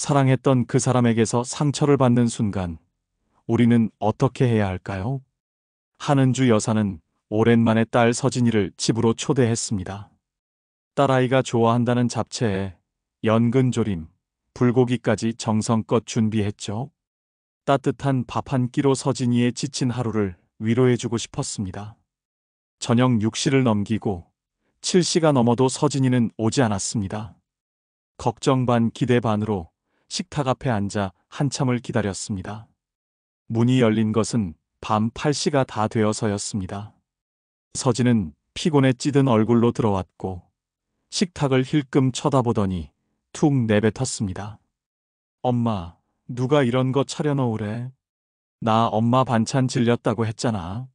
사랑했던 그 사람에게서 상처를 받는 순간 우리는 어떻게 해야 할까요? 한은주 여사는 오랜만에 딸 서진이를 집으로 초대했습니다. 딸아이가 좋아한다는 잡채에 연근조림, 불고기까지 정성껏 준비했죠. 따뜻한 밥 한 끼로 서진이의 지친 하루를 위로해주고 싶었습니다. 저녁 6시를 넘기고 7시가 넘어도 서진이는 오지 않았습니다. 걱정 반 기대 반으로 식탁 앞에 앉아 한참을 기다렸습니다. 문이 열린 것은 밤 8시가 다 되어서였습니다. 서진은 피곤에 찌든 얼굴로 들어왔고 식탁을 힐끔 쳐다보더니 툭 내뱉었습니다. 엄마, 누가 이런 거 차려놓으래? 나 엄마 반찬 질렸다고 했잖아.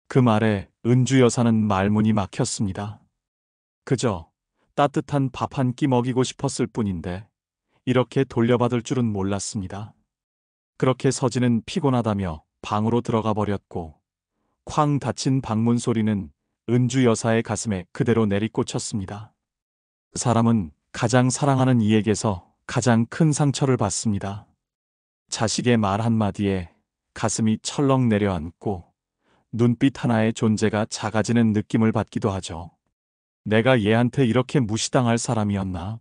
그 말에 은주 여사는 말문이 막혔습니다. 그저 따뜻한 밥 한 끼 먹이고 싶었을 뿐인데 이렇게 돌려받을 줄은 몰랐습니다. 그렇게 서진은 피곤하다며 방으로 들어가 버렸고 쾅 닫힌 방문 소리는 은주 여사의 가슴에 그대로 내리꽂혔습니다. 사람은 가장 사랑하는 이에게서 가장 큰 상처를 받습니다. 자식의 말 한마디에 가슴이 철렁 내려앉고 눈빛 하나의 존재가 작아지는 느낌을 받기도 하죠. 내가 얘한테 이렇게 무시당할 사람이었나?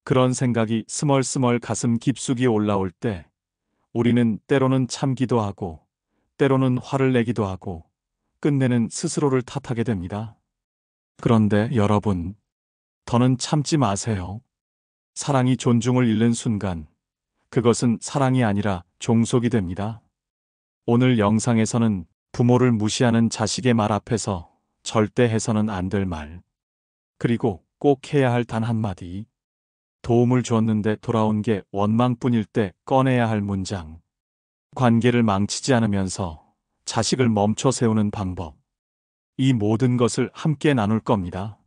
그런 생각이 스멀스멀 가슴 깊숙이 올라올 때 우리는 때로는 참기도 하고 때로는 화를 내기도 하고 끝내는 스스로를 탓하게 됩니다. 그런데 여러분, 더는 참지 마세요. 사랑이 존중을 잃는 순간 그것은 사랑이 아니라 종속이 됩니다. 오늘 영상에서는 부모를 무시하는 자식의 말 앞에서 절대 해서는 안 될 말, 그리고 꼭 해야 할 단 한마디, 도움을 주었는데 돌아온 게 원망뿐일 때 꺼내야 할 문장, 관계를 망치지 않으면서 자식을 멈춰 세우는 방법, 이 모든 것을 함께 나눌 겁니다.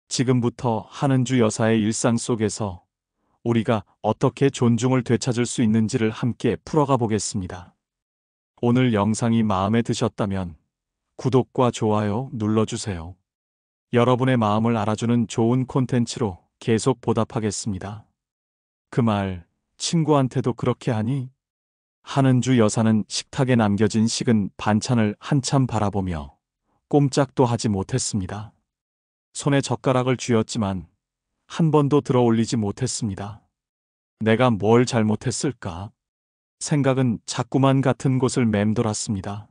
지금부터 한은주 여사의 일상 속에서 우리가 어떻게 존중을 되찾을 수 있는지를 함께 풀어가 보겠습니다. 오늘 영상이 마음에 드셨다면 구독과 좋아요 눌러주세요. 여러분의 마음을 알아주는 좋은 콘텐츠로 계속 보답하겠습니다. 그 말, 친구한테도 그렇게 하니? 한은주 여사는 식탁에 남겨진 식은 반찬을 한참 바라보며 꼼짝도 하지 못했습니다. 손에 젓가락을 쥐었지만 한 번도 들어 올리지 못했습니다. 내가 뭘 잘못했을까? 생각은 자꾸만 같은 곳을 맴돌았습니다.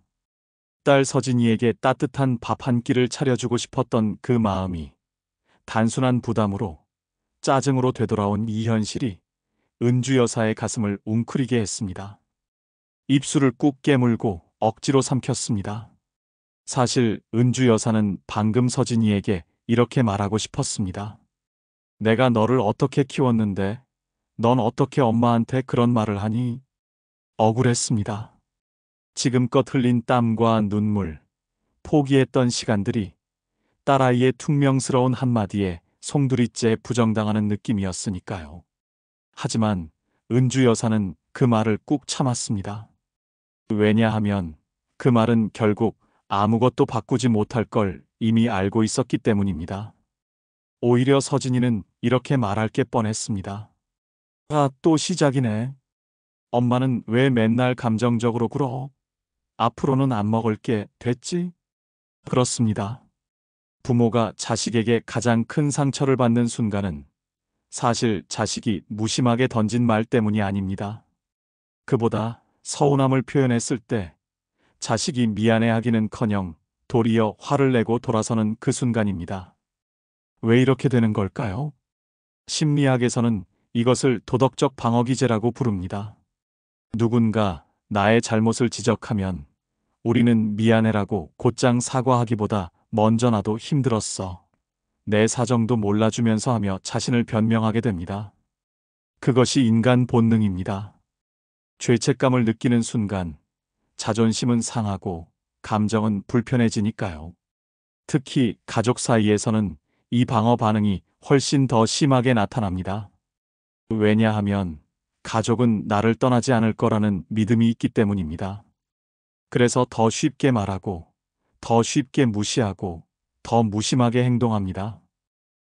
딸 서진이에게 따뜻한 밥 한 끼를 차려주고 싶었던 그 마음이 단순한 부담으로 짜증으로 되돌아온 이 현실이 은주 여사의 가슴을 웅크리게 했습니다. 입술을 꾹 깨물고 억지로 삼켰습니다. 사실 은주 여사는 방금 서진이에게 이렇게 말하고 싶었습니다. 내가 너를 어떻게 키웠는데 넌 어떻게 엄마한테 그런 말을 하니? 억울했습니다. 지금껏 흘린 땀과 눈물, 포기했던 시간들이 딸아이의 퉁명스러운 한마디에 송두리째 부정당하는 느낌이었으니까요. 하지만 은주 여사는 그 말을 꾹 참았습니다. 왜냐하면 그 말은 결국 아무것도 바꾸지 못할 걸 이미 알고 있었기 때문입니다. 오히려 서진이는 이렇게 말할 게 뻔했습니다. 아, 또 시작이네. 엄마는 왜 맨날 감정적으로 굴어? 앞으로는 안 먹을게, 됐지? 그렇습니다. 부모가 자식에게 가장 큰 상처를 받는 순간은 사실 자식이 무심하게 던진 말 때문이 아닙니다. 그보다 서운함을 표현했을 때 자식이 미안해하기는커녕 도리어 화를 내고 돌아서는 그 순간입니다. 왜 이렇게 되는 걸까요? 심리학에서는 이것을 도덕적 방어기제라고 부릅니다. 누군가 나의 잘못을 지적하면 우리는 미안해라고 곧장 사과하기보다 먼저 나도 힘들었어, 내 사정도 몰라주면서 하며 자신을 변명하게 됩니다. 그것이 인간 본능입니다. 죄책감을 느끼는 순간 자존심은 상하고 감정은 불편해지니까요. 특히 가족 사이에서는 이 방어 반응이 훨씬 더 심하게 나타납니다. 왜냐하면 가족은 나를 떠나지 않을 거라는 믿음이 있기 때문입니다. 그래서 더 쉽게 말하고, 더 쉽게 무시하고, 더 무심하게 행동합니다.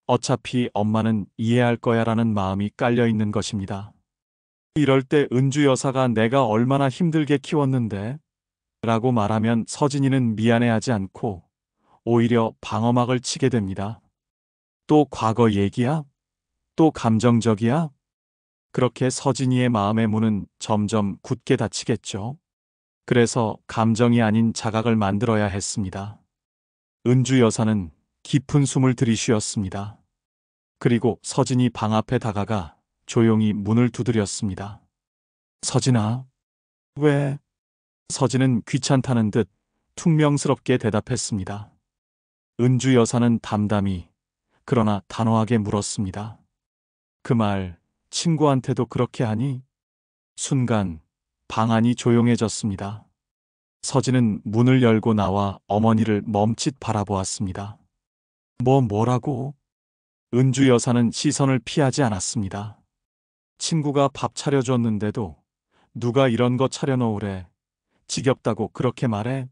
어차피 엄마는 이해할 거야 라는 마음이 깔려 있는 것입니다. 이럴 때 은주 여사가 내가 얼마나 힘들게 키웠는데? 라고 말하면 서진이는 미안해하지 않고 오히려 방어막을 치게 됩니다. 또 과거 얘기야? 또 감정적이야? 그렇게 서진이의 마음의 문은 점점 굳게 닫히겠죠. 그래서 감정이 아닌 자각을 만들어야 했습니다. 은주 여사는 깊은 숨을 들이쉬었습니다. 그리고 서진이 방 앞에 다가가 조용히 문을 두드렸습니다. 서진아, 왜? 서진은 귀찮다는 듯 퉁명스럽게 대답했습니다. 은주 여사는 담담히 그러나 단호하게 물었습니다. 그 말 친구한테도 그렇게 하니? 순간 방 안이 조용해졌습니다. 서진은 문을 열고 나와 어머니를 멈칫 바라보았습니다. 뭐라고? 은주 여사는 시선을 피하지 않았습니다. 친구가 밥 차려줬는데도 누가 이런 거 차려놓으래. 지겹다고 그렇게 말해?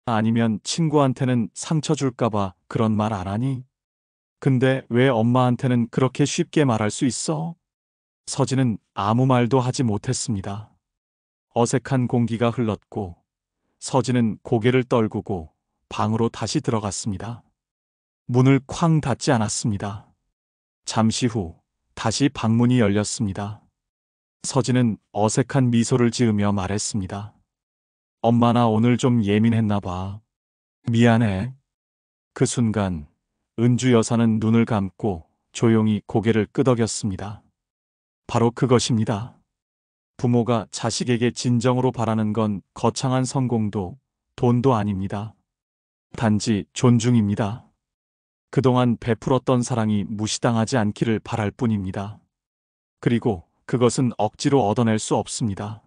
아니면 친구한테는 상처 줄까봐 그런 말 안 하니? 근데 왜 엄마한테는 그렇게 쉽게 말할 수 있어? 서진은 아무 말도 하지 못했습니다. 어색한 공기가 흘렀고 서진은 고개를 떨구고 방으로 다시 들어갔습니다. 문을 쾅 닫지 않았습니다. 잠시 후 다시 방문이 열렸습니다. 서진은 어색한 미소를 지으며 말했습니다. 엄마 나 오늘 좀 예민했나 봐. 미안해. 그 순간 은주 여사는 눈을 감고 조용히 고개를 끄덕였습니다. 바로 그것입니다. 부모가 자식에게 진정으로 바라는 건 거창한 성공도 돈도 아닙니다. 단지 존중입니다. 그동안 베풀었던 사랑이 무시당하지 않기를 바랄 뿐입니다. 그리고 그것은 억지로 얻어낼 수 없습니다.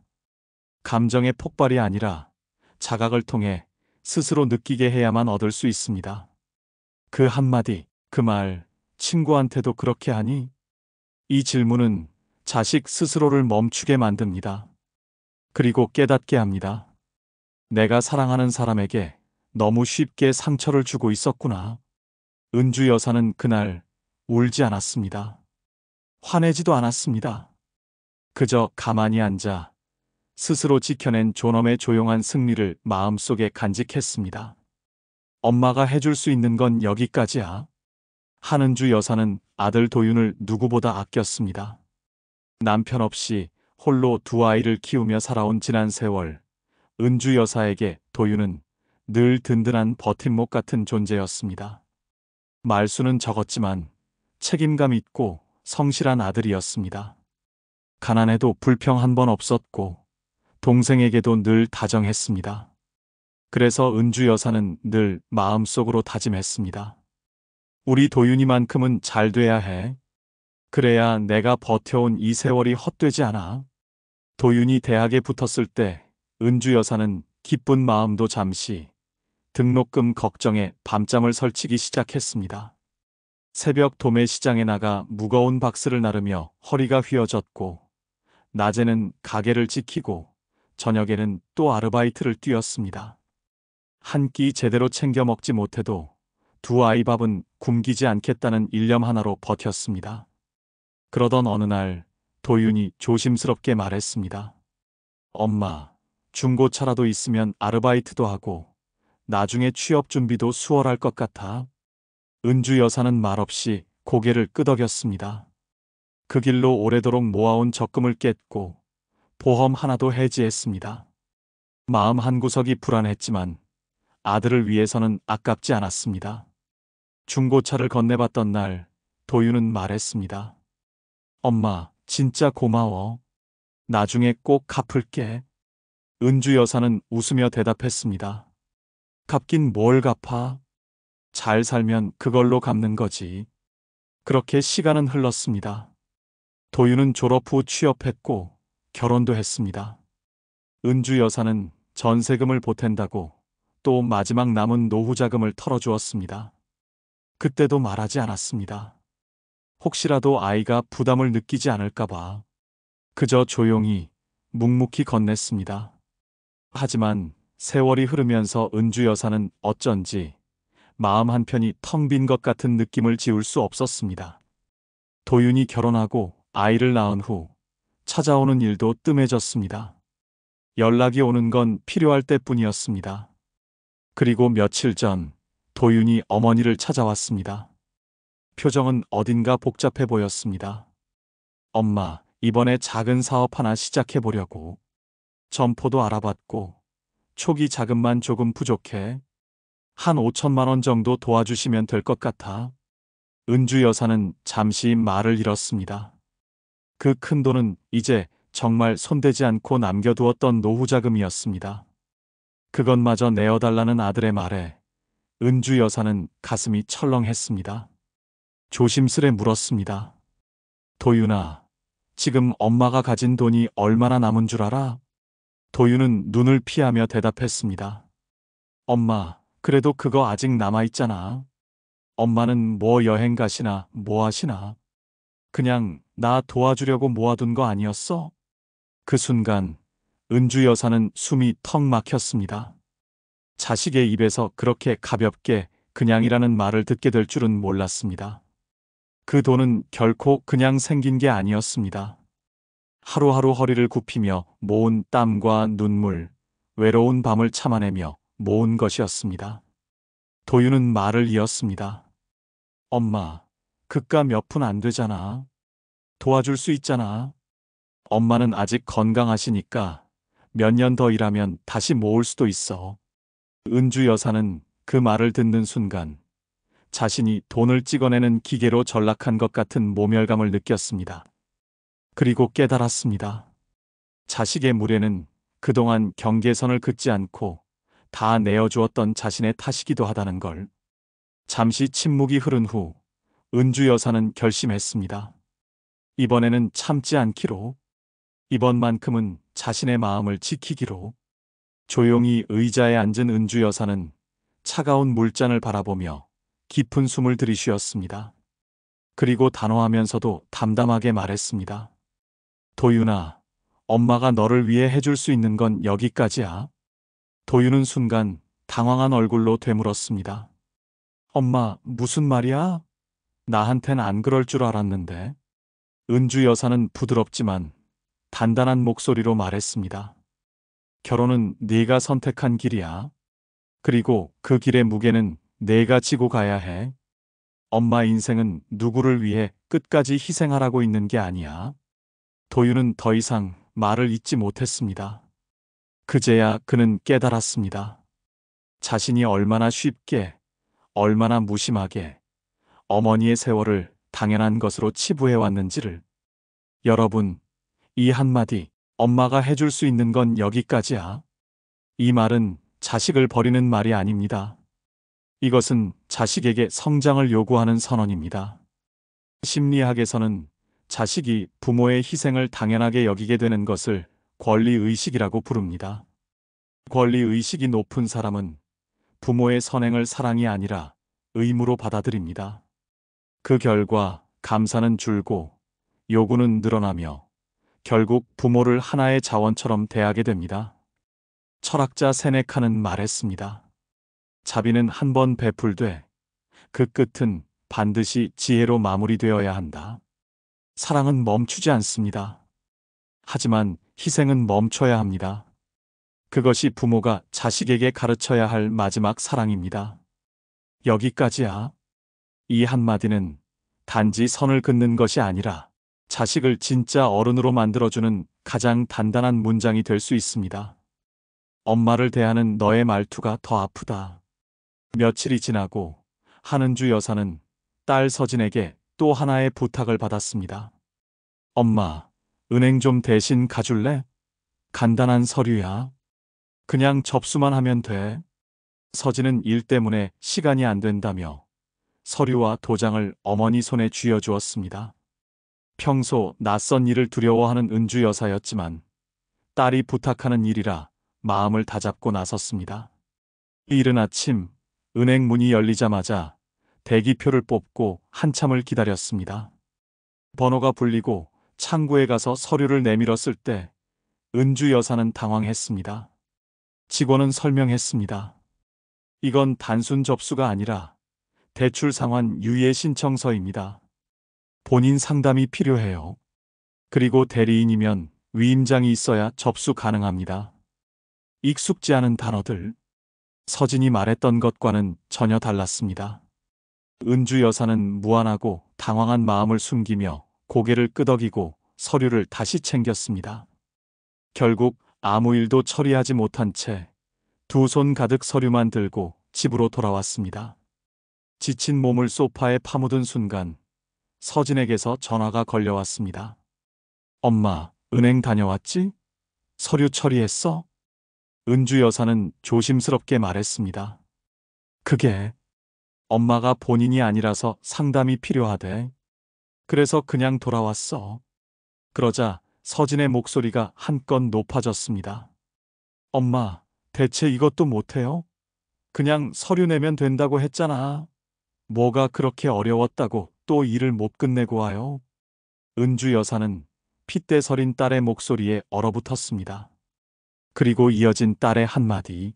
감정의 폭발이 아니라 자각을 통해 스스로 느끼게 해야만 얻을 수 있습니다. 그 한마디, 그 말, 친구한테도 그렇게 하니? 이 질문은 자식 스스로를 멈추게 만듭니다. 그리고 깨닫게 합니다. 내가 사랑하는 사람에게 너무 쉽게 상처를 주고 있었구나. 은주 여사는 그날 울지 않았습니다. 화내지도 않았습니다. 그저 가만히 앉아 스스로 지켜낸 존엄의 조용한 승리를 마음속에 간직했습니다. 엄마가 해줄 수 있는 건 여기까지야. 한은주 여사는 아들 도윤을 누구보다 아꼈습니다. 남편 없이 홀로 두 아이를 키우며 살아온 지난 세월, 은주 여사에게 도윤은 늘 든든한 버팀목 같은 존재였습니다. 말수는 적었지만 책임감 있고 성실한 아들이었습니다. 가난해도 불평 한 번 없었고 동생에게도 늘 다정했습니다. 그래서 은주 여사는 늘 마음속으로 다짐했습니다. 우리 도윤이만큼은 잘 돼야 해. 그래야 내가 버텨온 이 세월이 헛되지 않아. 도윤이 대학에 붙었을 때 은주 여사는 기쁜 마음도 잠시 등록금 걱정에 밤잠을 설치기 시작했습니다. 새벽 도매시장에 나가 무거운 박스를 나르며 허리가 휘어졌고 낮에는 가게를 지키고 저녁에는 또 아르바이트를 뛰었습니다. 한 끼 제대로 챙겨 먹지 못해도 두 아이 밥은 굶기지 않겠다는 일념 하나로 버텼습니다. 그러던 어느 날 도윤이 조심스럽게 말했습니다. 엄마, 중고차라도 있으면 아르바이트도 하고 나중에 취업 준비도 수월할 것 같아. 은주 여사는 말없이 고개를 끄덕였습니다. 그 길로 오래도록 모아온 적금을 깼고 보험 하나도 해지했습니다. 마음 한구석이 불안했지만 아들을 위해서는 아깝지 않았습니다. 중고차를 건네받던 날 도윤은 말했습니다. 엄마, 진짜 고마워. 나중에 꼭 갚을게. 은주 여사는 웃으며 대답했습니다. 갚긴 뭘 갚아? 잘 살면 그걸로 갚는 거지. 그렇게 시간은 흘렀습니다. 도윤은 졸업 후 취업했고 결혼도 했습니다. 은주 여사는 전세금을 보탠다고 또 마지막 남은 노후 자금을 털어주었습니다. 그때도 말하지 않았습니다. 혹시라도 아이가 부담을 느끼지 않을까봐 그저 조용히 묵묵히 건넸습니다. 하지만 세월이 흐르면서 은주 여사는 어쩐지 마음 한편이 텅 빈 것 같은 느낌을 지울 수 없었습니다. 도윤이 결혼하고 아이를 낳은 후 찾아오는 일도 뜸해졌습니다. 연락이 오는 건 필요할 때뿐이었습니다. 그리고 며칠 전 도윤이 어머니를 찾아왔습니다. 표정은 어딘가 복잡해 보였습니다. 엄마, 이번에 작은 사업 하나 시작해 보려고. 점포도 알아봤고 초기 자금만 조금 부족해. 한 5천만 원 정도 도와주시면 될 것 같아. 은주 여사는 잠시 말을 잃었습니다. 그 큰 돈은 이제 정말 손대지 않고 남겨두었던 노후 자금이었습니다. 그것마저 내어달라는 아들의 말에 은주 여사는 가슴이 철렁했습니다. 조심스레 물었습니다. 도윤아, 지금 엄마가 가진 돈이 얼마나 남은 줄 알아? 도윤은 눈을 피하며 대답했습니다. 엄마, 그래도 그거 아직 남아있잖아. 엄마는 뭐 여행 가시나 뭐 하시나? 그냥 나 도와주려고 모아둔 거 아니었어? 그 순간 은주 여사는 숨이 턱 막혔습니다. 자식의 입에서 그렇게 가볍게 그냥이라는 말을 듣게 될 줄은 몰랐습니다. 그 돈은 결코 그냥 생긴 게 아니었습니다. 하루하루 허리를 굽히며 모은 땀과 눈물, 외로운 밤을 참아내며 모은 것이었습니다. 도윤은 말을 이었습니다. 엄마, 그깟 몇 푼 안 되잖아. 도와줄 수 있잖아. 엄마는 아직 건강하시니까 몇 년 더 일하면 다시 모을 수도 있어. 은주 여사는 그 말을 듣는 순간 자신이 돈을 찍어내는 기계로 전락한 것 같은 모멸감을 느꼈습니다. 그리고 깨달았습니다. 자식의 무례는 그동안 경계선을 긋지 않고 다 내어주었던 자신의 탓이기도 하다는 걸. 잠시 침묵이 흐른 후 은주 여사는 결심했습니다. 이번에는 참지 않기로. 이번만큼은 자신의 마음을 지키기로. 조용히 의자에 앉은 은주 여사는 차가운 물잔을 바라보며 깊은 숨을 들이쉬었습니다. 그리고 단호하면서도 담담하게 말했습니다. 도윤아, 엄마가 너를 위해 해줄 수 있는 건 여기까지야. 도윤은 순간 당황한 얼굴로 되물었습니다. 엄마, 무슨 말이야? 나한텐 안 그럴 줄 알았는데. 은주 여사는 부드럽지만 단단한 목소리로 말했습니다. 결혼은 네가 선택한 길이야. 그리고 그 길의 무게는 내가 지고 가야 해. 엄마 인생은 누구를 위해 끝까지 희생하라고 있는 게 아니야. 도윤은 더 이상 말을 잇지 못했습니다. 그제야 그는 깨달았습니다. 자신이 얼마나 쉽게, 얼마나 무심하게 어머니의 세월을 당연한 것으로 치부해왔는지를. 여러분, 이 한마디, 엄마가 해줄 수 있는 건 여기까지야. 이 말은 자식을 버리는 말이 아닙니다. 이것은 자식에게 성장을 요구하는 선언입니다. 심리학에서는 자식이 부모의 희생을 당연하게 여기게 되는 것을 권리의식이라고 부릅니다. 권리의식이 높은 사람은 부모의 선행을 사랑이 아니라 의무로 받아들입니다. 그 결과 감사는 줄고 요구는 늘어나며 결국 부모를 하나의 자원처럼 대하게 됩니다. 철학자 세네카는 말했습니다. 자비는 한 번 베풀되 그 끝은 반드시 지혜로 마무리되어야 한다. 사랑은 멈추지 않습니다. 하지만 희생은 멈춰야 합니다. 그것이 부모가 자식에게 가르쳐야 할 마지막 사랑입니다. 여기까지야. 이 한마디는 단지 선을 긋는 것이 아니라 자식을 진짜 어른으로 만들어주는 가장 단단한 문장이 될 수 있습니다. 엄마를 대하는 너의 말투가 더 아프다. 며칠이 지나고 한은주 여사는 딸 서진에게 또 하나의 부탁을 받았습니다. 엄마, 은행 좀 대신 가줄래? 간단한 서류야. 그냥 접수만 하면 돼. 서진은 일 때문에 시간이 안 된다며 서류와 도장을 어머니 손에 쥐어주었습니다. 평소 낯선 일을 두려워하는 은주 여사였지만 딸이 부탁하는 일이라 마음을 다잡고 나섰습니다. 이른 아침 은행 문이 열리자마자 대기표를 뽑고 한참을 기다렸습니다. 번호가 불리고 창구에 가서 서류를 내밀었을 때 은주 여사는 당황했습니다. 직원은 설명했습니다. 이건 단순 접수가 아니라 대출 상환 유예 신청서입니다. 본인 상담이 필요해요. 그리고 대리인이면 위임장이 있어야 접수 가능합니다. 익숙지 않은 단어들. 서진이 말했던 것과는 전혀 달랐습니다. 은주 여사는 무안하고 당황한 마음을 숨기며 고개를 끄덕이고 서류를 다시 챙겼습니다. 결국 아무 일도 처리하지 못한 채 두 손 가득 서류만 들고 집으로 돌아왔습니다. 지친 몸을 소파에 파묻은 순간 서진에게서 전화가 걸려왔습니다. 엄마, 은행 다녀왔지? 서류 처리했어? 은주 여사는 조심스럽게 말했습니다. 그게 엄마가 본인이 아니라서 상담이 필요하대. 그래서 그냥 돌아왔어. 그러자 서진의 목소리가 한껏 높아졌습니다. 엄마, 대체 이것도 못해요? 그냥 서류 내면 된다고 했잖아. 뭐가 그렇게 어려웠다고 또 일을 못 끝내고 와요? 은주 여사는 핏대 서린 딸의 목소리에 얼어붙었습니다. 그리고 이어진 딸의 한마디.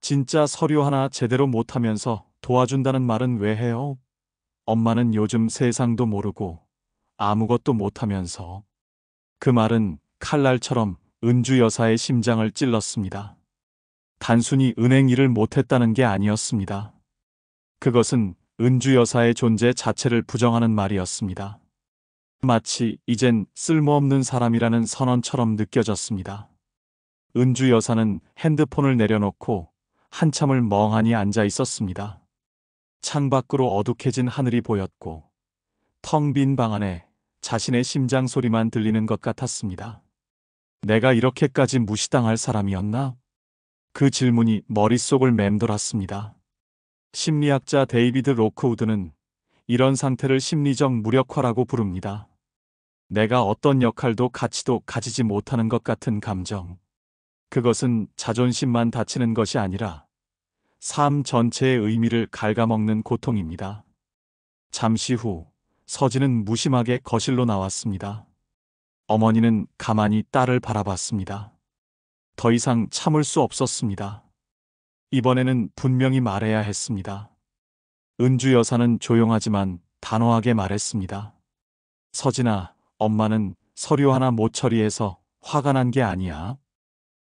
진짜 서류 하나 제대로 못하면서 도와준다는 말은 왜 해요? 엄마는 요즘 세상도 모르고 아무것도 못하면서. 그 말은 칼날처럼 은주 여사의 심장을 찔렀습니다. 단순히 은행 일을 못했다는 게 아니었습니다. 그것은 은주 여사의 존재 자체를 부정하는 말이었습니다. 마치 이젠 쓸모없는 사람이라는 선언처럼 느껴졌습니다. 은주 여사는 핸드폰을 내려놓고 한참을 멍하니 앉아 있었습니다. 창밖으로 어둑해진 하늘이 보였고 텅 빈 방 안에 자신의 심장 소리만 들리는 것 같았습니다. 내가 이렇게까지 무시당할 사람이었나? 그 질문이 머릿속을 맴돌았습니다. 심리학자 데이비드 로크우드는 이런 상태를 심리적 무력화라고 부릅니다. 내가 어떤 역할도 가치도 가지지 못하는 것 같은 감정. 그것은 자존심만 다치는 것이 아니라 삶 전체의 의미를 갉아먹는 고통입니다. 잠시 후 서진은 무심하게 거실로 나왔습니다. 어머니는 가만히 딸을 바라봤습니다. 더 이상 참을 수 없었습니다. 이번에는 분명히 말해야 했습니다. 은주 여사는 조용하지만 단호하게 말했습니다. 서진아, 엄마는 서류 하나 못 처리해서 화가 난 게 아니야.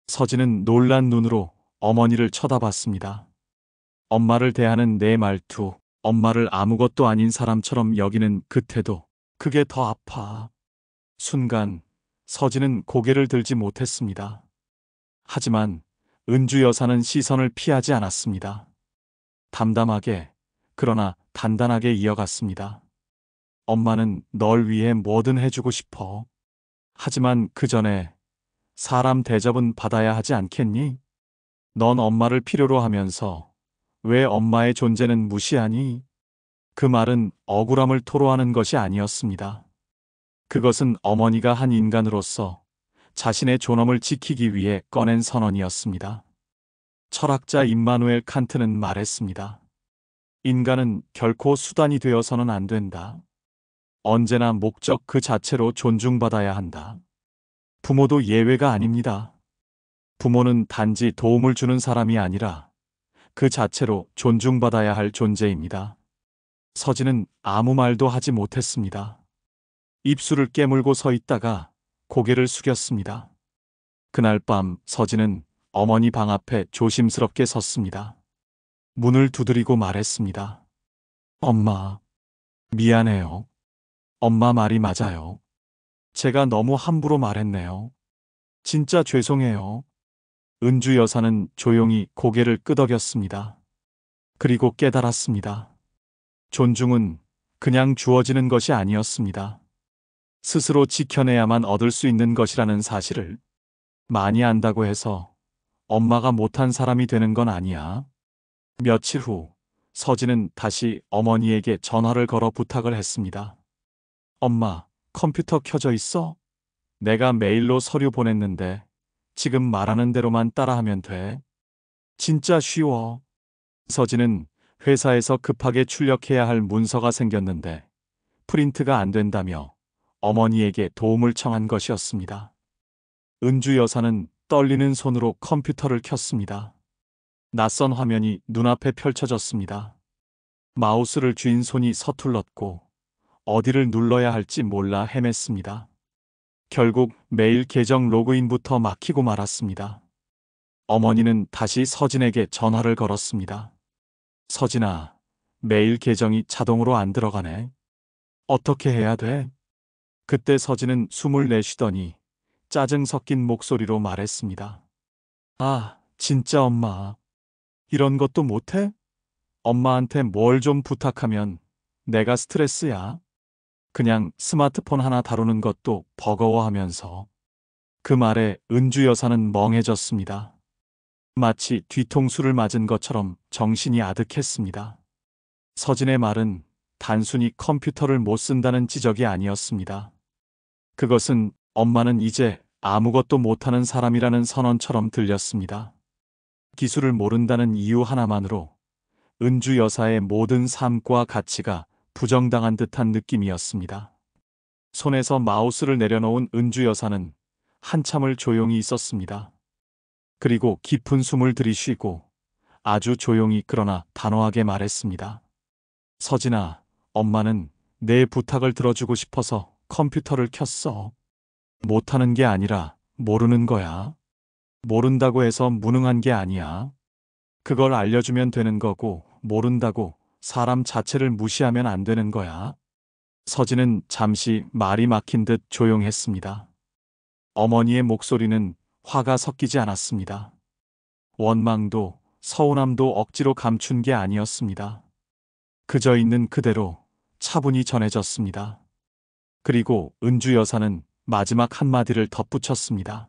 서진은 놀란 눈으로 어머니를 쳐다봤습니다. 엄마를 대하는 내 말투, 엄마를 아무것도 아닌 사람처럼 여기는 그 태도, 그게 더 아파. 순간 서진은 고개를 들지 못했습니다. 하지만 은주 여사는 시선을 피하지 않았습니다. 담담하게, 그러나 단단하게 이어갔습니다. 엄마는 널 위해 뭐든 해주고 싶어. 하지만 그 전에 사람 대접은 받아야 하지 않겠니? 넌 엄마를 필요로 하면서 왜 엄마의 존재는 무시하니? 그 말은 억울함을 토로하는 것이 아니었습니다. 그것은 어머니가 한 인간으로서 자신의 존엄을 지키기 위해 꺼낸 선언이었습니다. 철학자 임마누엘 칸트는 말했습니다. 인간은 결코 수단이 되어서는 안 된다. 언제나 목적 그 자체로 존중받아야 한다. 부모도 예외가 아닙니다. 부모는 단지 도움을 주는 사람이 아니라 그 자체로 존중받아야 할 존재입니다. 서진은 아무 말도 하지 못했습니다. 입술을 깨물고 서 있다가 고개를 숙였습니다. 그날 밤 서진은 어머니 방 앞에 조심스럽게 섰습니다. 문을 두드리고 말했습니다. 엄마, 미안해요. 엄마 말이 맞아요. 제가 너무 함부로 말했네요. 진짜 죄송해요. 은주 여사는 조용히 고개를 끄덕였습니다. 그리고 깨달았습니다. 존중은 그냥 주어지는 것이 아니었습니다. 스스로 지켜내야만 얻을 수 있는 것이라는 사실을. 많이 안다고 해서 엄마가 못한 사람이 되는 건 아니야. 며칠 후 서진은 다시 어머니에게 전화를 걸어 부탁을 했습니다. 엄마, 컴퓨터 켜져 있어? 내가 메일로 서류 보냈는데 지금 말하는 대로만 따라하면 돼. 진짜 쉬워. 서진은 회사에서 급하게 출력해야 할 문서가 생겼는데 프린트가 안 된다며 어머니에게 도움을 청한 것이었습니다. 은주 여사는 떨리는 손으로 컴퓨터를 켰습니다. 낯선 화면이 눈앞에 펼쳐졌습니다. 마우스를 쥔 손이 서툴렀고 어디를 눌러야 할지 몰라 헤맸습니다. 결국 메일 계정 로그인부터 막히고 말았습니다. 어머니는 다시 서진에게 전화를 걸었습니다. 서진아, 메일 계정이 자동으로 안 들어가네. 어떻게 해야 돼? 그때 서진은 숨을 내쉬더니 짜증 섞인 목소리로 말했습니다. 아, 진짜 엄마. 이런 것도 못해? 엄마한테 뭘 좀 부탁하면 내가 스트레스야. 그냥 스마트폰 하나 다루는 것도 버거워하면서. 그 말에 은주 여사는 멍해졌습니다. 마치 뒤통수를 맞은 것처럼 정신이 아득했습니다. 서진의 말은 단순히 컴퓨터를 못 쓴다는 지적이 아니었습니다. 그것은 엄마는 이제 아무것도 못하는 사람이라는 선언처럼 들렸습니다. 기술을 모른다는 이유 하나만으로 은주 여사의 모든 삶과 가치가 부정당한 듯한 느낌이었습니다. 손에서 마우스를 내려놓은 은주 여사는 한참을 조용히 있었습니다. 그리고 깊은 숨을 들이쉬고 아주 조용히 그러나 단호하게 말했습니다. 서진아, 엄마는 내 부탁을 들어주고 싶어서 컴퓨터를 켰어. 못하는 게 아니라 모르는 거야. 모른다고 해서 무능한 게 아니야. 그걸 알려주면 되는 거고, 모른다고 사람 자체를 무시하면 안 되는 거야. 서진은 잠시 말이 막힌 듯 조용했습니다. 어머니의 목소리는 화가 섞이지 않았습니다. 원망도 서운함도 억지로 감춘 게 아니었습니다. 그저 있는 그대로 차분히 전해졌습니다. 그리고 은주 여사는 마지막 한마디를 덧붙였습니다.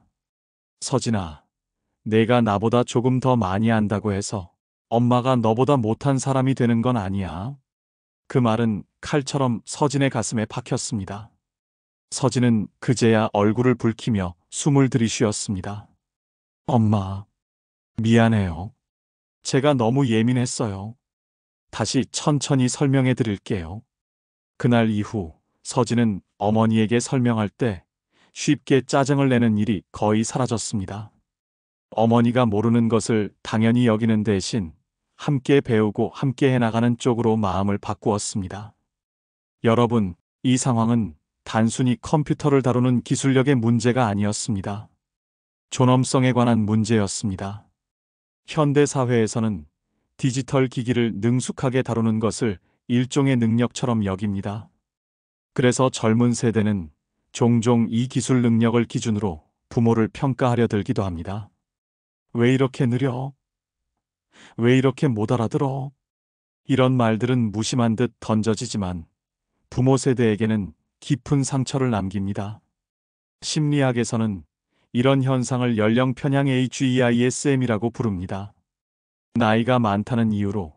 서진아, 내가 나보다 조금 더 많이 안다고 해서 엄마가 너보다 못한 사람이 되는 건 아니야. 그 말은 칼처럼 서진의 가슴에 박혔습니다. 서진은 그제야 얼굴을 붉히며 숨을 들이쉬었습니다. 엄마, 미안해요. 제가 너무 예민했어요. 다시 천천히 설명해 드릴게요. 그날 이후 서진은 어머니에게 설명할 때 쉽게 짜증을 내는 일이 거의 사라졌습니다. 어머니가 모르는 것을 당연히 여기는 대신 함께 배우고 함께 해나가는 쪽으로 마음을 바꾸었습니다. 여러분, 이 상황은 단순히 컴퓨터를 다루는 기술력의 문제가 아니었습니다. 존엄성에 관한 문제였습니다. 현대 사회에서는 디지털 기기를 능숙하게 다루는 것을 일종의 능력처럼 여깁니다. 그래서 젊은 세대는 종종 이 기술 능력을 기준으로 부모를 평가하려 들기도 합니다. 왜 이렇게 느려? 왜 이렇게 못 알아들어? 이런 말들은 무심한 듯 던져지지만 부모 세대에게는 깊은 상처를 남깁니다. 심리학에서는 이런 현상을 연령 편향 AGEISM이라고 부릅니다. 나이가 많다는 이유로,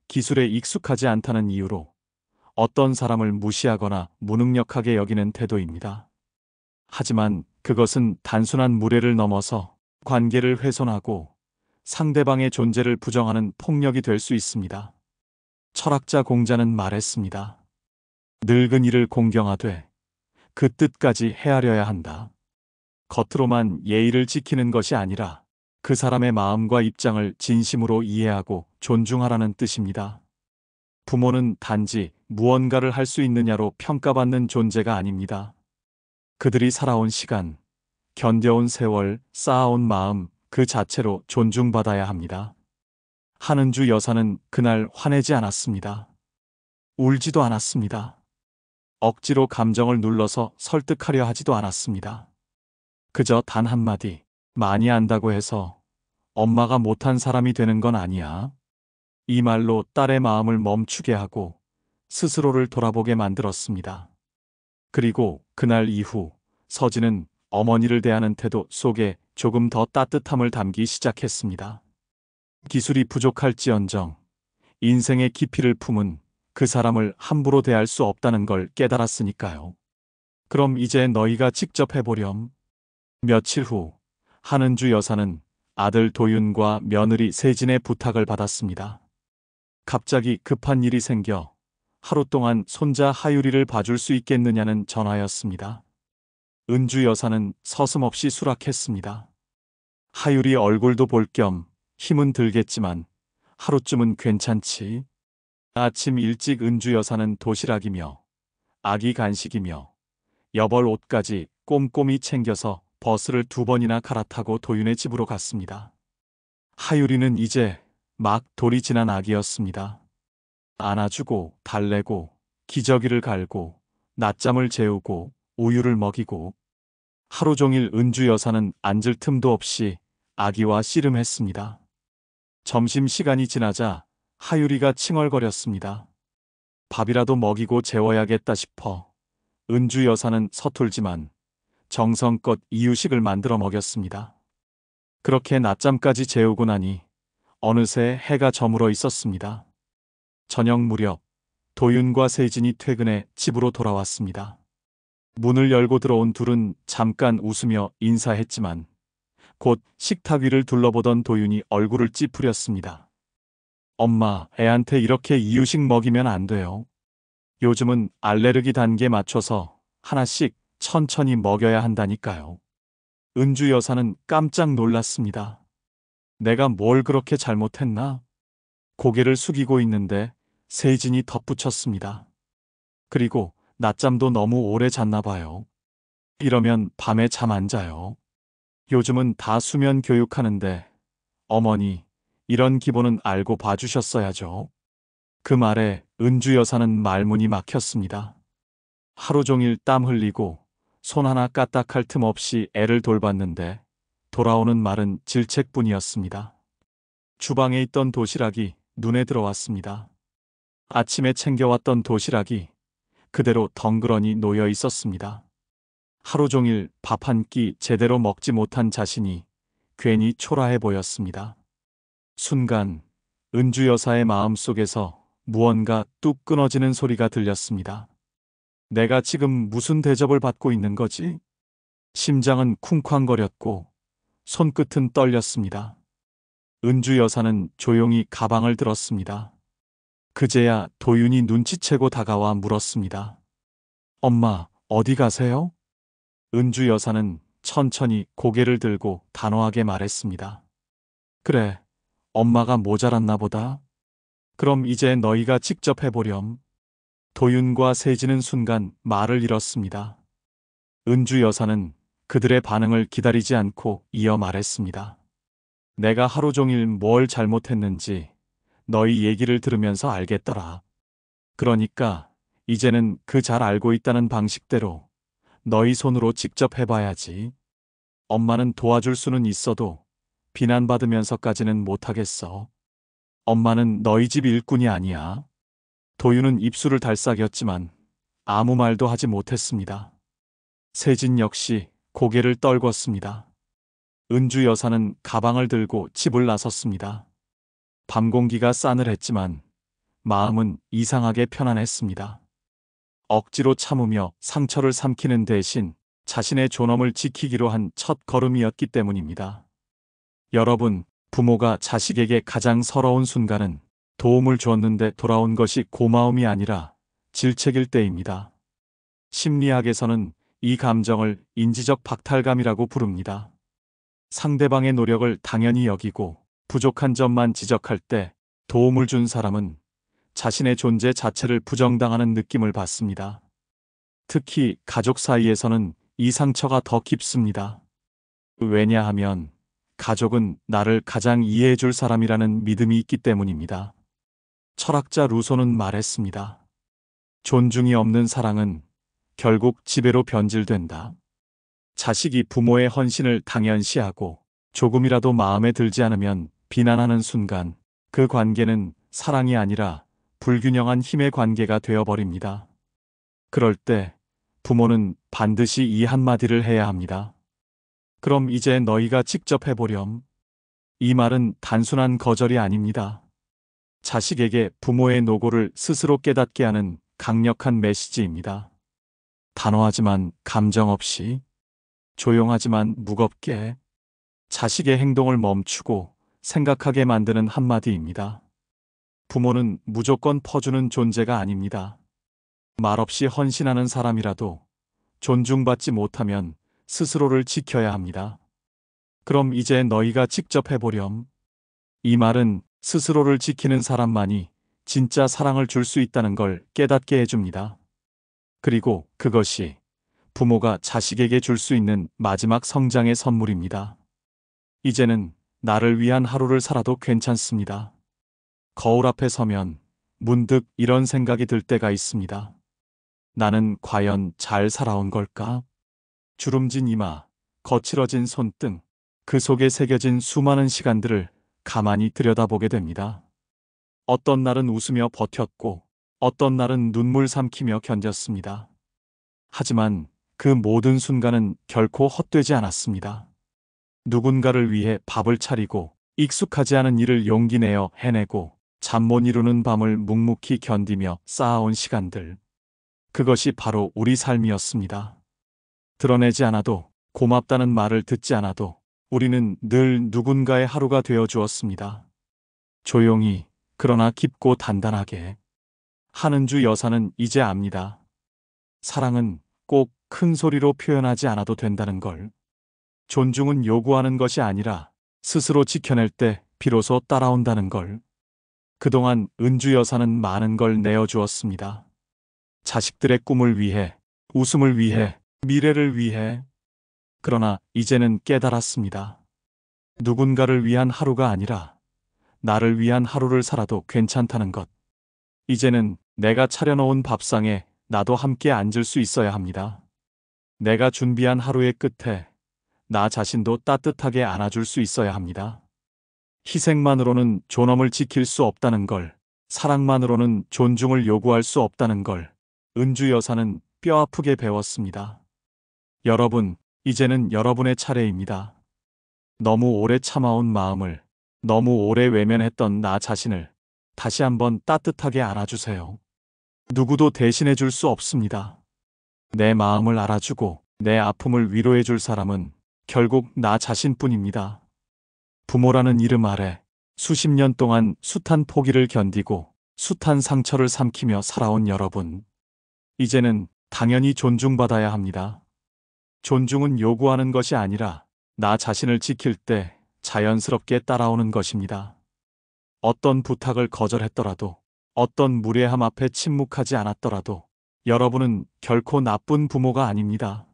기술에 익숙하지 않다는 이유로 어떤 사람을 무시하거나 무능력하게 여기는 태도입니다. 하지만 그것은 단순한 무례를 넘어서 관계를 훼손하고 상대방의 존재를 부정하는 폭력이 될 수 있습니다. 철학자 공자는 말했습니다. 늙은이를 공경하되 그 뜻까지 헤아려야 한다. 겉으로만 예의를 지키는 것이 아니라 그 사람의 마음과 입장을 진심으로 이해하고 존중하라는 뜻입니다. 부모는 단지 무언가를 할 수 있느냐로 평가받는 존재가 아닙니다. 그들이 살아온 시간, 견뎌온 세월, 쌓아온 마음 그 자체로 존중받아야 합니다. 한은주 여사는 그날 화내지 않았습니다. 울지도 않았습니다. 억지로 감정을 눌러서 설득하려 하지도 않았습니다. 그저 단 한마디, 많이 안다고 해서 엄마가 못한 사람이 되는 건 아니야. 이 말로 딸의 마음을 멈추게 하고 스스로를 돌아보게 만들었습니다. 그리고 그날 이후 서진은 어머니를 대하는 태도 속에 조금 더 따뜻함을 담기 시작했습니다. 기술이 부족할지언정 인생의 깊이를 품은 그 사람을 함부로 대할 수 없다는 걸 깨달았으니까요. 그럼 이제 너희가 직접 해보렴. 며칠 후 한은주 여사는 아들 도윤과 며느리 세진의 부탁을 받았습니다. 갑자기 급한 일이 생겨 하루 동안 손자 하유리를 봐줄 수 있겠느냐는 전화였습니다. 은주 여사는 서슴없이 수락했습니다. 하유리 얼굴도 볼 겸 힘은 들겠지만 하루쯤은 괜찮지. 아침 일찍 은주 여사는 도시락이며 아기 간식이며 여벌 옷까지 꼼꼼히 챙겨서 버스를 2번이나 갈아타고 도윤의 집으로 갔습니다. 하유리는 이제 막 돌이 지난 아기였습니다. 안아주고 달래고 기저귀를 갈고 낮잠을 재우고 우유를 먹이고 하루 종일 은주 여사는 앉을 틈도 없이 아기와 씨름했습니다. 점심시간이 지나자 하유리가 칭얼거렸습니다. 밥이라도 먹이고 재워야겠다 싶어 은주 여사는 서툴지만 정성껏 이유식을 만들어 먹였습니다. 그렇게 낮잠까지 재우고 나니 어느새 해가 저물어 있었습니다. 저녁 무렵 도윤과 세진이 퇴근해 집으로 돌아왔습니다. 문을 열고 들어온 둘은 잠깐 웃으며 인사했지만 곧 식탁 위를 둘러보던 도윤이 얼굴을 찌푸렸습니다. 엄마, 애한테 이렇게 이유식 먹이면 안 돼요. 요즘은 알레르기 단계 맞춰서 하나씩 천천히 먹여야 한다니까요. 은주 여사는 깜짝 놀랐습니다. 내가 뭘 그렇게 잘못했나? 고개를 숙이고 있는데 세진이 덧붙였습니다. 그리고 낮잠도 너무 오래 잤나 봐요. 이러면 밤에 잠 안 자요. 요즘은 다 수면 교육하는데 어머니, 이런 기본은 알고 봐주셨어야죠. 그 말에 은주 여사는 말문이 막혔습니다. 하루 종일 땀 흘리고 손 하나 까딱할 틈 없이 애를 돌봤는데 돌아오는 말은 질책뿐이었습니다. 주방에 있던 도시락이 눈에 들어왔습니다. 아침에 챙겨왔던 도시락이 그대로 덩그러니 놓여 있었습니다. 하루 종일 밥 한 끼 제대로 먹지 못한 자신이 괜히 초라해 보였습니다. 순간 은주 여사의 마음속에서 무언가 뚝 끊어지는 소리가 들렸습니다. 내가 지금 무슨 대접을 받고 있는 거지? 심장은 쿵쾅거렸고 손끝은 떨렸습니다. 은주 여사는 조용히 가방을 들었습니다. 그제야 도윤이 눈치채고 다가와 물었습니다. 엄마, 어디 가세요? 은주 여사는 천천히 고개를 들고 단호하게 말했습니다. 그래, 엄마가 모자랐나 보다. 그럼 이제 너희가 직접 해보렴. 도윤과 세진은 순간 말을 잃었습니다. 은주 여사는 그들의 반응을 기다리지 않고 이어 말했습니다. 내가 하루 종일 뭘 잘못했는지 너희 얘기를 들으면서 알겠더라. 그러니까 이제는 그 잘 알고 있다는 방식대로 너희 손으로 직접 해봐야지. 엄마는 도와줄 수는 있어도 비난받으면서까지는 못하겠어. 엄마는 너희 집 일꾼이 아니야. 도윤은 입술을 달싹였지만 아무 말도 하지 못했습니다. 세진 역시 고개를 떨궜습니다. 은주 여사는 가방을 들고 집을 나섰습니다. 밤 공기가 싸늘했지만 마음은 이상하게 편안했습니다. 억지로 참으며 상처를 삼키는 대신 자신의 존엄을 지키기로 한 첫 걸음이었기 때문입니다. 여러분, 부모가 자식에게 가장 서러운 순간은 도움을 주었는데 돌아온 것이 고마움이 아니라 질책일 때입니다. 심리학에서는 이 감정을 인지적 박탈감이라고 부릅니다. 상대방의 노력을 당연히 여기고 부족한 점만 지적할 때 도움을 준 사람은 자신의 존재 자체를 부정당하는 느낌을 받습니다. 특히 가족 사이에서는 이 상처가 더 깊습니다. 왜냐하면 가족은 나를 가장 이해해 줄 사람이라는 믿음이 있기 때문입니다. 철학자 루소는 말했습니다. 존중이 없는 사랑은 결국 지배로 변질된다. 자식이 부모의 헌신을 당연시하고 조금이라도 마음에 들지 않으면 비난하는 순간 그 관계는 사랑이 아니라 불균형한 힘의 관계가 되어버립니다. 그럴 때 부모는 반드시 이 한마디를 해야 합니다. 그럼 이제 너희가 직접 해보렴. 이 말은 단순한 거절이 아닙니다. 자식에게 부모의 노고를 스스로 깨닫게 하는 강력한 메시지입니다. 단호하지만 감정 없이, 조용하지만 무겁게 자식의 행동을 멈추고 생각하게 만드는 한마디입니다. 부모는 무조건 퍼주는 존재가 아닙니다. 말없이 헌신하는 사람이라도 존중받지 못하면 스스로를 지켜야 합니다. 그럼 이제 너희가 직접 해보렴. 이 말은 스스로를 지키는 사람만이 진짜 사랑을 줄 수 있다는 걸 깨닫게 해줍니다. 그리고 그것이 부모가 자식에게 줄 수 있는 마지막 성장의 선물입니다. 이제는 나를 위한 하루를 살아도 괜찮습니다. 거울 앞에 서면 문득 이런 생각이 들 때가 있습니다. 나는 과연 잘 살아온 걸까? 주름진 이마, 거칠어진 손등, 그 속에 새겨진 수많은 시간들을 가만히 들여다보게 됩니다. 어떤 날은 웃으며 버텼고, 어떤 날은 눈물 삼키며 견뎠습니다. 하지만 그 모든 순간은 결코 헛되지 않았습니다. 누군가를 위해 밥을 차리고, 익숙하지 않은 일을 용기 내어 해내고, 잠 못 이루는 밤을 묵묵히 견디며 쌓아온 시간들. 그것이 바로 우리 삶이었습니다. 드러내지 않아도, 고맙다는 말을 듣지 않아도 우리는 늘 누군가의 하루가 되어 주었습니다. 조용히, 그러나 깊고 단단하게. 한은주 여사는 이제 압니다. 사랑은 꼭 큰 소리로 표현하지 않아도 된다는 걸. 존중은 요구하는 것이 아니라 스스로 지켜낼 때 비로소 따라온다는 걸. 그동안 은주 여사는 많은 걸 내어주었습니다. 자식들의 꿈을 위해, 웃음을 위해, 미래를 위해. 그러나 이제는 깨달았습니다. 누군가를 위한 하루가 아니라 나를 위한 하루를 살아도 괜찮다는 것. 이제는 내가 차려놓은 밥상에 나도 함께 앉을 수 있어야 합니다. 내가 준비한 하루의 끝에 나 자신도 따뜻하게 안아줄 수 있어야 합니다. 희생만으로는 존엄을 지킬 수 없다는 걸, 사랑만으로는 존중을 요구할 수 없다는 걸 은주 여사는 뼈아프게 배웠습니다. 여러분, 이제는 여러분의 차례입니다. 너무 오래 참아온 마음을, 너무 오래 외면했던 나 자신을 다시 한번 따뜻하게 안아주세요. 누구도 대신해 줄 수 없습니다. 내 마음을 알아주고 내 아픔을 위로해 줄 사람은 결국 나 자신뿐입니다. 부모라는 이름 아래 수십 년 동안 숱한 포기를 견디고 숱한 상처를 삼키며 살아온 여러분. 이제는 당연히 존중받아야 합니다. 존중은 요구하는 것이 아니라 나 자신을 지킬 때 자연스럽게 따라오는 것입니다. 어떤 부탁을 거절했더라도, 어떤 무례함 앞에 침묵하지 않았더라도 여러분은 결코 나쁜 부모가 아닙니다.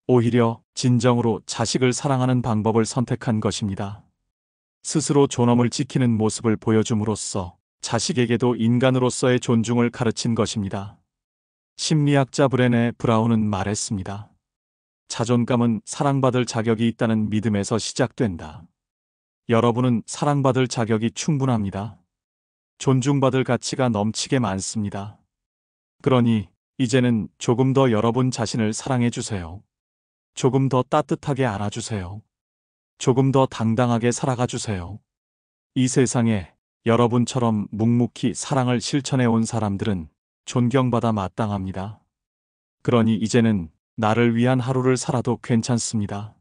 오히려 진정으로 자식을 사랑하는 방법을 선택한 것입니다. 스스로 존엄을 지키는 모습을 보여줌으로써 자식에게도 인간으로서의 존중을 가르친 것입니다. 심리학자 브레네 브라운은 말했습니다. 자존감은 사랑받을 자격이 있다는 믿음에서 시작된다. 여러분은 사랑받을 자격이 충분합니다. 존중받을 가치가 넘치게 많습니다. 그러니 이제는 조금 더 여러분 자신을 사랑해 주세요. 조금 더 따뜻하게 안아주세요. 조금 더 당당하게 살아가 주세요. 이 세상에 여러분처럼 묵묵히 사랑을 실천해 온 사람들은 존경받아 마땅합니다. 그러니 이제는 나를 위한 하루를 살아도 괜찮습니다.